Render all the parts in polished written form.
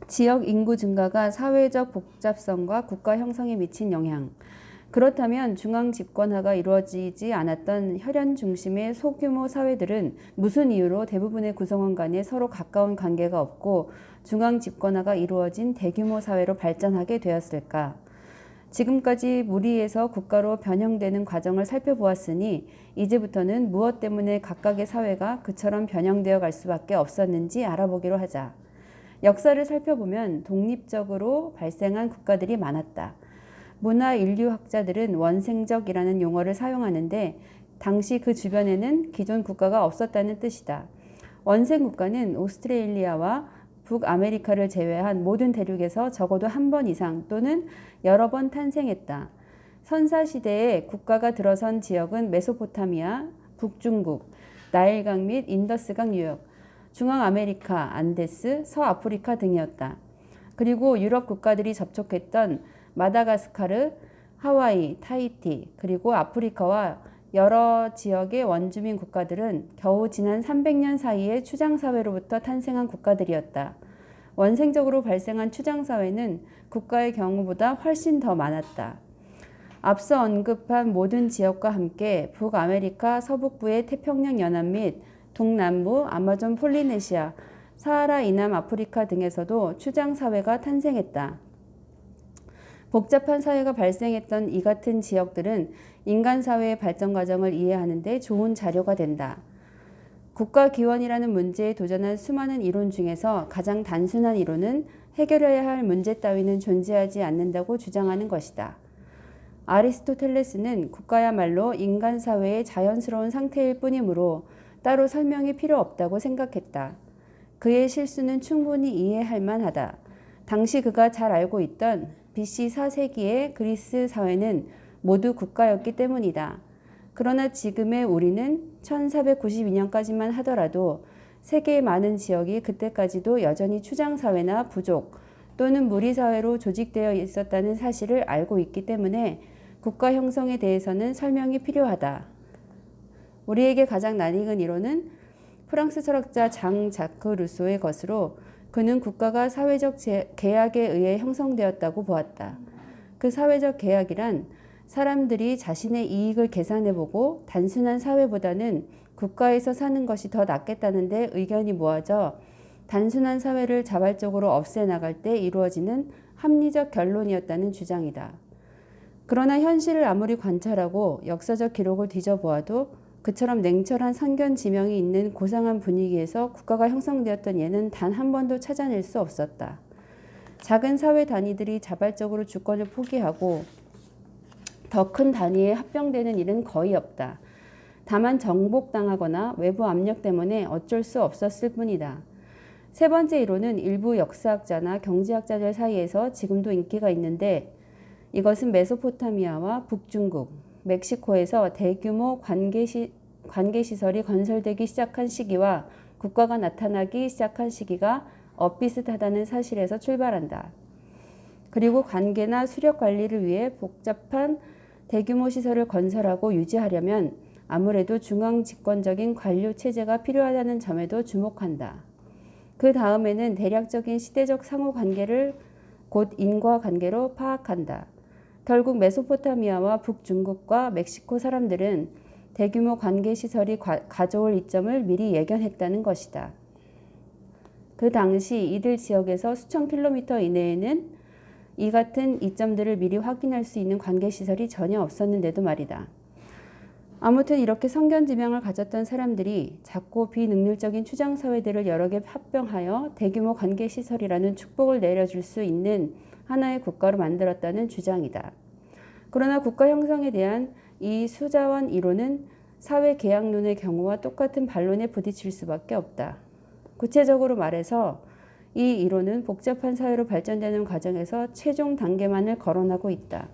지역 인구 증가가 사회적 복잡성과 국가 형성에 미친 영향. 그렇다면 중앙 집권화가 이루어지지 않았던 혈연 중심의 소규모 사회들은 무슨 이유로 대부분의 구성원 간에 서로 가까운 관계가 없고 중앙 집권화가 이루어진 대규모 사회로 발전하게 되었을까? 지금까지 무리해서 국가로 변형되는 과정을 살펴보았으니 이제부터는 무엇 때문에 각각의 사회가 그처럼 변형되어 갈 수밖에 없었는지 알아보기로 하자. 역사를 살펴보면 독립적으로 발생한 국가들이 많았다. 문화인류학자들은 원생적이라는 용어를 사용하는데 당시 그 주변에는 기존 국가가 없었다는 뜻이다. 원생 국가는 오스트레일리아와 북아메리카를 제외한 모든 대륙에서 적어도 한 번 이상 또는 여러 번 탄생했다. 선사시대에 국가가 들어선 지역은 메소포타미아, 북중국, 나일강 및 인더스강 유역, 중앙아메리카, 안데스, 서아프리카 등이었다. 그리고 유럽 국가들이 접촉했던 마다가스카르, 하와이, 타히티, 그리고 아프리카와 여러 지역의 원주민 국가들은 겨우 지난 300년 사이에 추장사회로부터 탄생한 국가들이었다. 원생적으로 발생한 추장사회는 국가의 경우보다 훨씬 더 많았다. 앞서 언급한 모든 지역과 함께 북아메리카 서북부의 태평양 연안 및 동남부 아마존 폴리네시아, 사하라 이남 아프리카 등에서도 추장사회가 탄생했다. 복잡한 사회가 발생했던 이 같은 지역들은 인간사회의 발전 과정을 이해하는 데 좋은 자료가 된다. 국가기원이라는 문제에 도전한 수많은 이론 중에서 가장 단순한 이론은 해결해야 할 문제 따위는 존재하지 않는다고 주장하는 것이다. 아리스토텔레스는 국가야말로 인간사회의 자연스러운 상태일 뿐이므로 따로 설명이 필요 없다고 생각했다. 그의 실수는 충분히 이해할 만하다. 당시 그가 잘 알고 있던 BC 4세기의 그리스 사회는 모두 국가였기 때문이다. 그러나 지금의 우리는 1492년까지만 하더라도 세계의 많은 지역이 그때까지도 여전히 추장사회나 부족 또는 무리사회로 조직되어 있었다는 사실을 알고 있기 때문에 국가 형성에 대해서는 설명이 필요하다. 우리에게 가장 낯익은 이론은 프랑스 철학자 장 자크 루소의 것으로 그는 국가가 사회적 계약에 의해 형성되었다고 보았다. 그 사회적 계약이란 사람들이 자신의 이익을 계산해보고 단순한 사회보다는 국가에서 사는 것이 더 낫겠다는 데 의견이 모아져 단순한 사회를 자발적으로 없애나갈 때 이루어지는 합리적 결론이었다는 주장이다. 그러나 현실을 아무리 관찰하고 역사적 기록을 뒤져보아도 그처럼 냉철한 선견 지명이 있는 고상한 분위기에서 국가가 형성되었던 예는 단 한 번도 찾아낼 수 없었다. 작은 사회 단위들이 자발적으로 주권을 포기하고 더 큰 단위에 합병되는 일은 거의 없다. 다만 정복당하거나 외부 압력 때문에 어쩔 수 없었을 뿐이다. 세 번째 이론은 일부 역사학자나 경제학자들 사이에서 지금도 인기가 있는데 이것은 메소포타미아와 북중국, 멕시코에서 대규모 관계시설이 건설되기 시작한 시기와 국가가 나타나기 시작한 시기가 엇비슷하다는 사실에서 출발한다. 그리고 관계나 수력 관리를 위해 복잡한 대규모 시설을 건설하고 유지하려면 아무래도 중앙 집권적인 관료 체제가 필요하다는 점에도 주목한다. 그 다음에는 대략적인 시대적 상호관계를 곧 인과관계로 파악한다. 결국 메소포타미아와 북중국과 멕시코 사람들은 대규모 관계시설이 가져올 이점을 미리 예견했다는 것이다. 그 당시 이들 지역에서 수천 킬로미터 이내에는 이 같은 이점들을 미리 확인할 수 있는 관계시설이 전혀 없었는데도 말이다. 아무튼 이렇게 선견지명을 가졌던 사람들이 작고 비능률적인 추장사회들을 여러 개 합병하여 대규모 관계시설이라는 축복을 내려줄 수 있는 하나의 국가로 만들었다는 주장이다. 그러나 국가 형성에 대한 이 수자원 이론은 사회 계약론의 경우와 똑같은 반론에 부딪힐 수밖에 없다. 구체적으로 말해서 이 이론은 복잡한 사회로 발전되는 과정에서 최종 단계만을 거론하고 있다.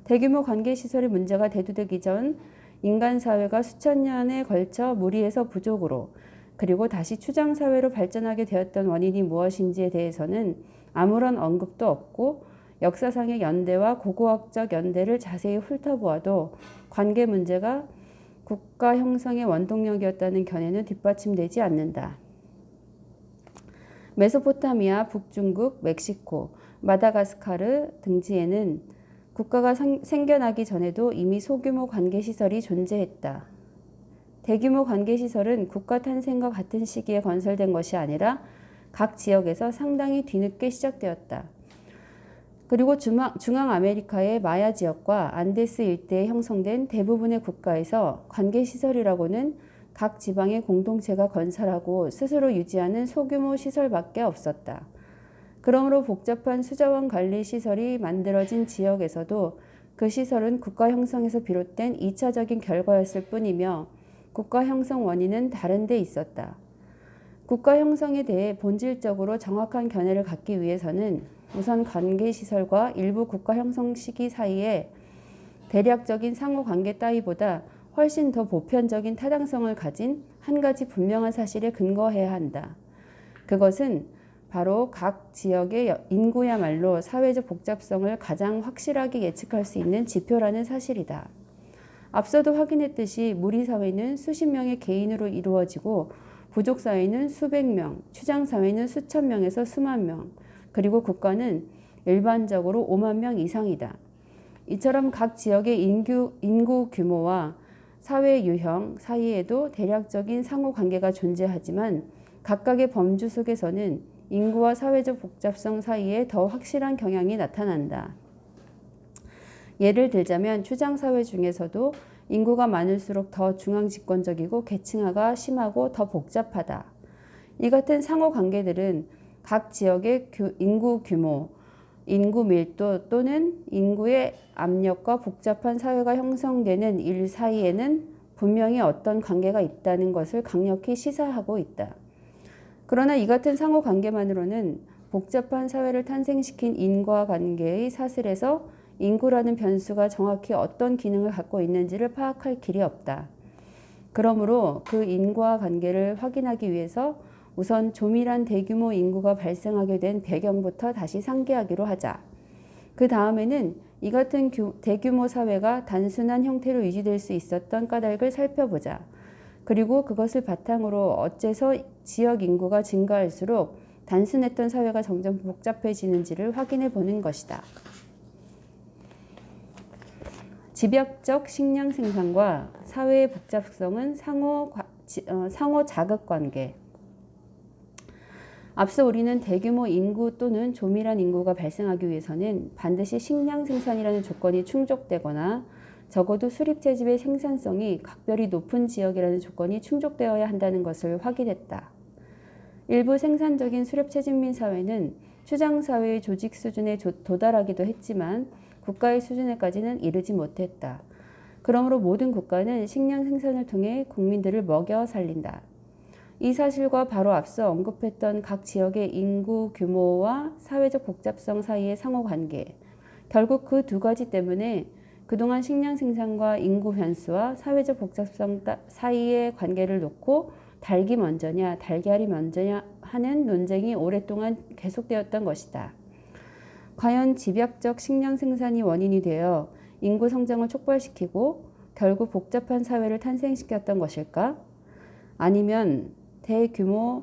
대규모 관계시설의 문제가 대두되기 전 인간사회가 수천 년에 걸쳐 무리해서 부족으로 그리고 다시 추장사회로 발전하게 되었던 원인이 무엇인지에 대해서는 아무런 언급도 없고 역사상의 연대와 고고학적 연대를 자세히 훑어보아도 관계 문제가 국가 형성의 원동력이었다는 견해는 뒷받침되지 않는다. 메소포타미아, 북중국, 멕시코, 마다가스카르 등지에는 국가가 생겨나기 전에도 이미 소규모 관계시설이 존재했다. 대규모 관계시설은 국가 탄생과 같은 시기에 건설된 것이 아니라 각 지역에서 상당히 뒤늦게 시작되었다. 그리고 중앙 아메리카의 마야 지역과 안데스 일대에 형성된 대부분의 국가에서 관계시설이라고는 각 지방의 공동체가 건설하고 스스로 유지하는 소규모 시설밖에 없었다. 그러므로 복잡한 수자원 관리 시설이 만들어진 지역에서도 그 시설은 국가 형성에서 비롯된 2차적인 결과였을 뿐이며 국가 형성 원인은 다른 데 있었다. 국가 형성에 대해 본질적으로 정확한 견해를 갖기 위해서는 우선 관계시설과 일부 국가 형성 시기 사이에 대략적인 상호관계 따위보다 훨씬 더 보편적인 타당성을 가진 한 가지 분명한 사실에 근거해야 한다. 그것은 바로 각 지역의 인구야말로 사회적 복잡성을 가장 확실하게 예측할 수 있는 지표라는 사실이다. 앞서도 확인했듯이 무리사회는 수십 명의 개인으로 이루어지고 부족사회는 수백 명, 추장사회는 수천 명에서 수만 명, 그리고 국가는 일반적으로 5만 명 이상이다. 이처럼 각 지역의 인구 규모와 사회 유형 사이에도 대략적인 상호관계가 존재하지만 각각의 범주 속에서는 인구와 사회적 복잡성 사이에 더 확실한 경향이 나타난다. 예를 들자면 추장사회 중에서도 인구가 많을수록 더 중앙집권적이고 계층화가 심하고 더 복잡하다. 이 같은 상호관계들은 각 지역의 인구 규모, 인구 밀도 또는 인구의 압력과 복잡한 사회가 형성되는 일 사이에는 분명히 어떤 관계가 있다는 것을 강력히 시사하고 있다. 그러나 이 같은 상호관계만으로는 복잡한 사회를 탄생시킨 인과관계의 사슬에서 인구라는 변수가 정확히 어떤 기능을 갖고 있는지를 파악할 길이 없다. 그러므로 그 인과관계를 확인하기 위해서 우선 조밀한 대규모 인구가 발생하게 된 배경부터 다시 상기하기로 하자. 그 다음에는 이 같은 대규모 사회가 단순한 형태로 유지될 수 있었던 까닭을 살펴보자. 그리고 그것을 바탕으로 어째서 지역 인구가 증가할수록 단순했던 사회가 점점 복잡해지는지를 확인해 보는 것이다. 집약적 식량 생산과 사회의 복잡성은 상호 자극 관계. 앞서 우리는 대규모 인구 또는 조밀한 인구가 발생하기 위해서는 반드시 식량 생산이라는 조건이 충족되거나 적어도 수립채집의 생산성이 각별히 높은 지역이라는 조건이 충족되어야 한다는 것을 확인했다. 일부 생산적인 수렵채집민 사회는 추장사회의 조직 수준에 도달하기도 했지만 국가의 수준에까지는 이르지 못했다. 그러므로 모든 국가는 식량 생산을 통해 국민들을 먹여 살린다. 이 사실과 바로 앞서 언급했던 각 지역의 인구 규모와 사회적 복잡성 사이의 상호관계, 결국 그 두 가지 때문에 그동안 식량 생산과 인구 변수와 사회적 복잡성 사이의 관계를 놓고 닭이 먼저냐 달걀이 먼저냐 하는 논쟁이 오랫동안 계속되었던 것이다. 과연 집약적 식량 생산이 원인이 되어 인구 성장을 촉발시키고 결국 복잡한 사회를 탄생시켰던 것일까? 아니면 대규모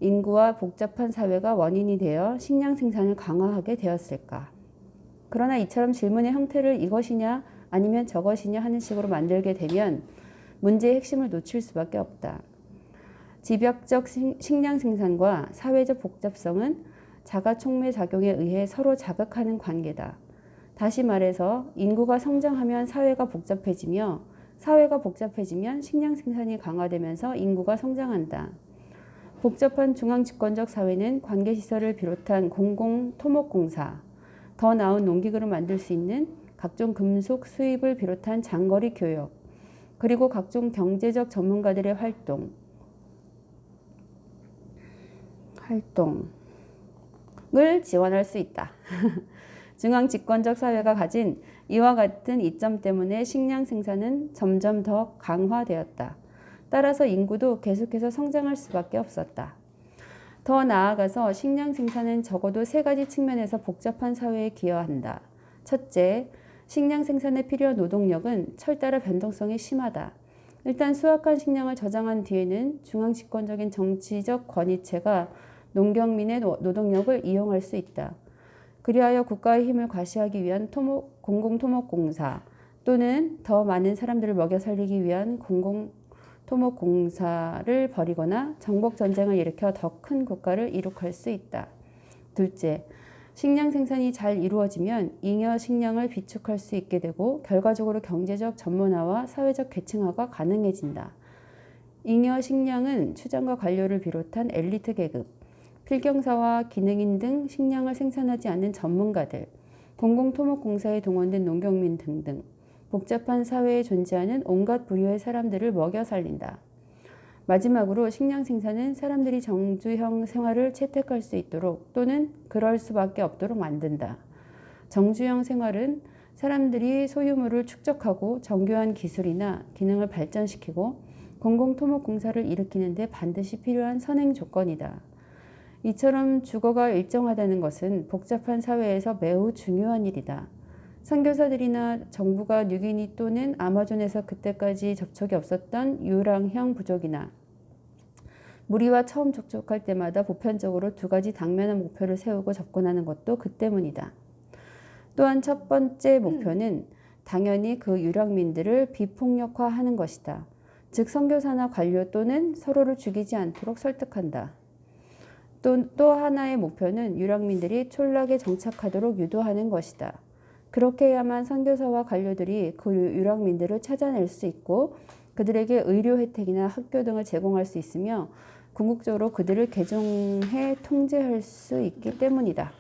인구와 복잡한 사회가 원인이 되어 식량 생산을 강화하게 되었을까? 그러나 이처럼 질문의 형태를 이것이냐 아니면 저것이냐 하는 식으로 만들게 되면 문제의 핵심을 놓칠 수밖에 없다. 집약적 식량 생산과 사회적 복잡성은 자가촉매 작용에 의해 서로 자극하는 관계다. 다시 말해서 인구가 성장하면 사회가 복잡해지며 사회가 복잡해지면 식량 생산이 강화되면서 인구가 성장한다. 복잡한 중앙집권적 사회는 관계시설을 비롯한 공공토목공사, 더 나은 농기구를 만들 수 있는 각종 금속 수입을 비롯한 장거리 교역, 그리고 각종 경제적 전문가들의 활동을 지원할 수 있다. 중앙집권적 사회가 가진 이와 같은 이점 때문에 식량 생산은 점점 더 강화되었다. 따라서 인구도 계속해서 성장할 수밖에 없었다. 더 나아가서 식량 생산은 적어도 세 가지 측면에서 복잡한 사회에 기여한다. 첫째, 식량 생산에 필요한 노동력은 철따라 변동성이 심하다. 일단 수확한 식량을 저장한 뒤에는 중앙집권적인 정치적 권위체가 농경민의 노동력을 이용할 수 있다. 그리하여 국가의 힘을 과시하기 위한 공공토목공사 또는 더 많은 사람들을 먹여 살리기 위한 공공토목공사를 벌이거나 정복전쟁을 일으켜 더 큰 국가를 이룩할 수 있다. 둘째, 식량 생산이 잘 이루어지면 잉여 식량을 비축할 수 있게 되고 결과적으로 경제적 전문화와 사회적 계층화가 가능해진다. 잉여 식량은 추장과 관료를 비롯한 엘리트 계급, 필경사와 기능인 등 식량을 생산하지 않는 전문가들, 공공토목공사에 동원된 농경민 등등 복잡한 사회에 존재하는 온갖 부류의 사람들을 먹여 살린다. 마지막으로 식량 생산은 사람들이 정주형 생활을 채택할 수 있도록 또는 그럴 수밖에 없도록 만든다. 정주형 생활은 사람들이 소유물을 축적하고 정교한 기술이나 기능을 발전시키고 공공토목공사를 일으키는 데 반드시 필요한 선행 조건이다. 이처럼 주거가 일정하다는 것은 복잡한 사회에서 매우 중요한 일이다. 선교사들이나 정부가 뉴기니 또는 아마존에서 그때까지 접촉이 없었던 유랑형 부족이나 무리와 처음 접촉할 때마다 보편적으로 두 가지 당면한 목표를 세우고 접근하는 것도 그 때문이다. 또한 첫 번째 목표는 당연히 그 유랑민들을 비폭력화하는 것이다. 즉 선교사나 관료 또는 서로를 죽이지 않도록 설득한다. 또 하나의 목표는 유랑민들이 촌락에 정착하도록 유도하는 것이다. 그렇게 해야만 선교사와 관료들이 그 유랑민들을 찾아낼 수 있고 그들에게 의료 혜택이나 학교 등을 제공할 수 있으며 궁극적으로 그들을 개종해 통제할 수 있기 때문이다.